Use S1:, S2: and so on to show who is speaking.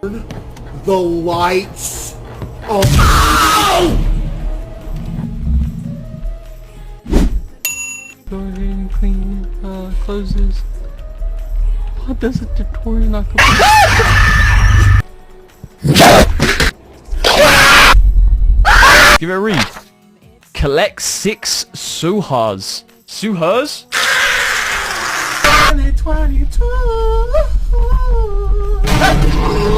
S1: the lights on. Ow!
S2: Go ahead and clean, close this. Why doesn't the door not go? Give it a read. Collect 6 Suhas. Suhas?
S1: 2022.